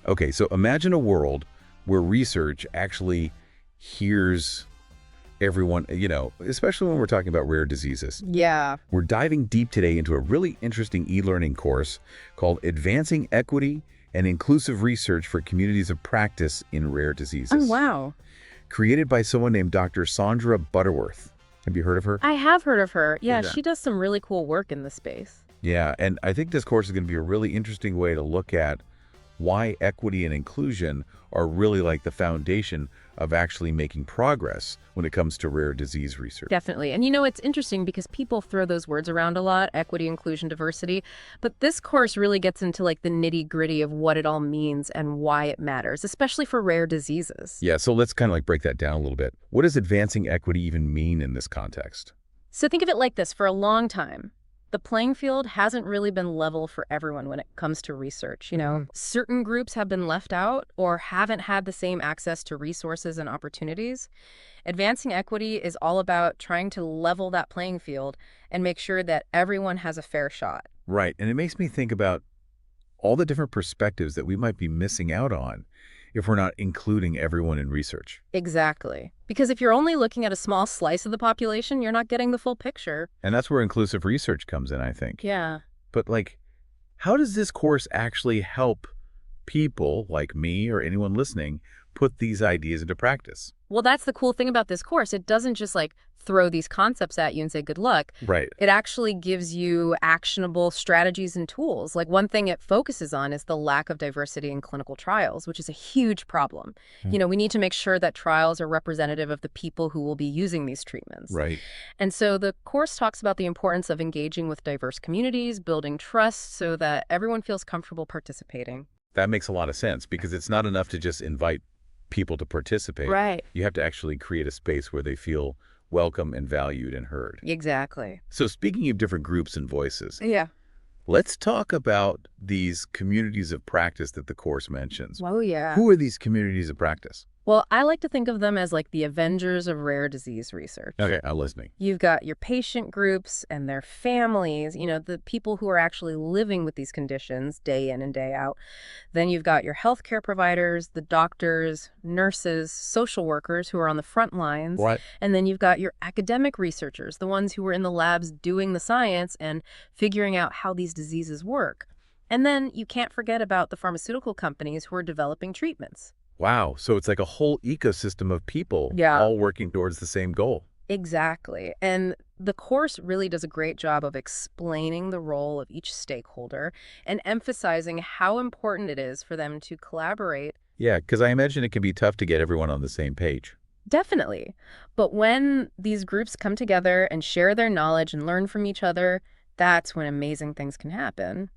Okay, so imagine a world where research actually hears everyone, especially when we're talking about rare diseases. Yeah. We're diving deep today into a really interesting e-learning course called Advancing Equity and Inclusive Research for Communities of Practice in Rare Oh, Diseases, wow. created by someone named Dr. Sandra Butterworth. Have you heard of her? I have heard of her. Yeah, Yeah. she does some really cool work in this space. Yeah, and I think this course is going to be a really interesting way to look at why equity and inclusion are really like the foundation of actually making progress when it comes to rare disease research. Definitely. And it's interesting because people throw those words around a lot, equity, inclusion, diversity. But this course really gets into like the nitty-gritty of what it all means and why it matters, especially for rare diseases. Yeah, so let's kind of like break that down a little bit. What does advancing equity even mean in this context? So think of it like this. For a long time, the playing field hasn't really been level for everyone when it comes to research. Certain groups have been left out or haven't had the same access to resources and opportunities. Advancing equity is all about trying to level that playing field and make sure that everyone has a fair shot. Right, and it makes me think about all the different perspectives that we might be missing out on if we're not including everyone in research. Exactly. Because if you're only looking at a small slice of the population, you're not getting the full picture. And that's where inclusive research comes in, I think. Yeah. But how does this course actually help people like me or anyone listening put these ideas into practice? Well, that's the cool thing about this course. It doesn't just throw these concepts at you and say good luck. Right. It actually gives you actionable strategies and tools. Like one thing it focuses on is the lack of diversity in clinical trials, which is a huge problem. We need to make sure that trials are representative of the people who will be using these treatments. Right. And so the course talks about the importance of engaging with diverse communities, building trust so that everyone feels comfortable participating. That makes a lot of sense because it's not enough to just invite people to participate. Right. You have to actually create a space where they feel welcome and valued and heard. Exactly. So speaking of different groups and voices, Yeah. let's talk about these communities of practice that the course mentions. Oh, yeah. Who are these communities of practice? Well, I like to think of them as the Avengers of rare disease research. Okay, I'm listening. You've got your patient groups and their families, the people who are actually living with these conditions day in and day out. Then you've got your healthcare providers, the doctors, nurses, social workers who are on the front lines. Right. And then you've got your academic researchers, the ones who are in the labs doing the science and figuring out how these diseases work. And then you can't forget about the pharmaceutical companies who are developing treatments. Wow, so it's like a whole ecosystem of people Yeah. all working towards the same goal. Exactly. And the course really does a great job of explaining the role of each stakeholder and emphasizing how important it is for them to collaborate. Yeah, because I imagine it can be tough to get everyone on the same page. Definitely. But when these groups come together and share their knowledge and learn from each other, that's when amazing things can happen.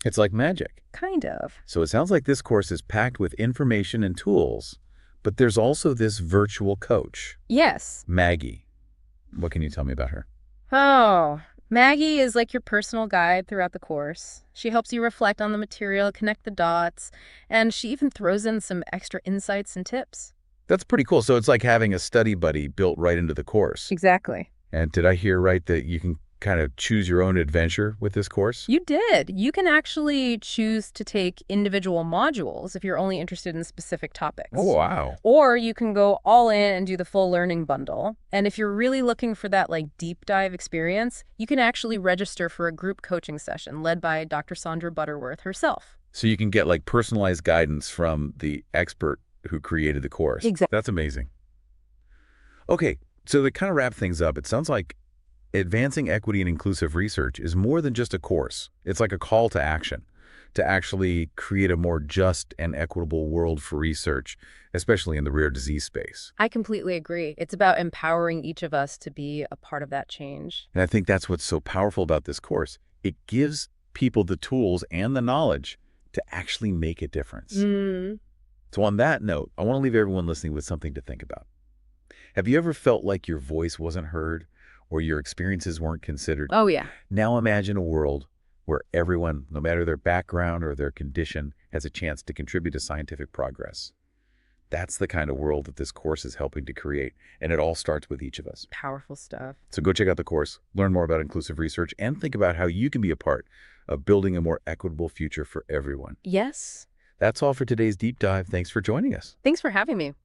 It's like magic. Kind of. So it sounds like this course is packed with information and tools, but there's also this virtual coach, Yes. Maggie. What can you tell me about her? Oh, Maggie is like your personal guide throughout the course. She helps you reflect on the material, connect the dots, and she even throws in some extra insights and tips. That's pretty cool. So it's like having a study buddy built right into the course. Exactly. And did I hear right that you can kind of choose your own adventure with this course? You did. You can actually choose to take individual modules if you're only interested in specific topics. Oh, wow. Or you can go all in and do the full learning bundle. And if you're really looking for that deep dive experience, you can actually register for a group coaching session led by Dr. Sandra Butterworth herself. So you can get personalized guidance from the expert who created the course. Exactly. That's amazing. Okay, so to kind of wrap things up, it sounds like advancing equity and inclusive research is more than just a course. It's like a call to action to actually create a more just and equitable world for research, especially in the rare disease space. I completely agree. It's about empowering each of us to be a part of that change. And I think that's what's so powerful about this course. It gives people the tools and the knowledge to actually make a difference. So on that note, I want to leave everyone listening with something to think about. Have you ever felt like your voice wasn't heard or your experiences weren't considered? Oh, yeah. Now imagine a world where everyone, no matter their background or their condition, has a chance to contribute to scientific progress. That's the kind of world that this course is helping to create, and it all starts with each of us. Powerful stuff. So go check out the course, learn more about inclusive research, and think about how you can be a part of building a more equitable future for everyone. Yes. That's all for today's deep dive. Thanks for joining us. Thanks for having me.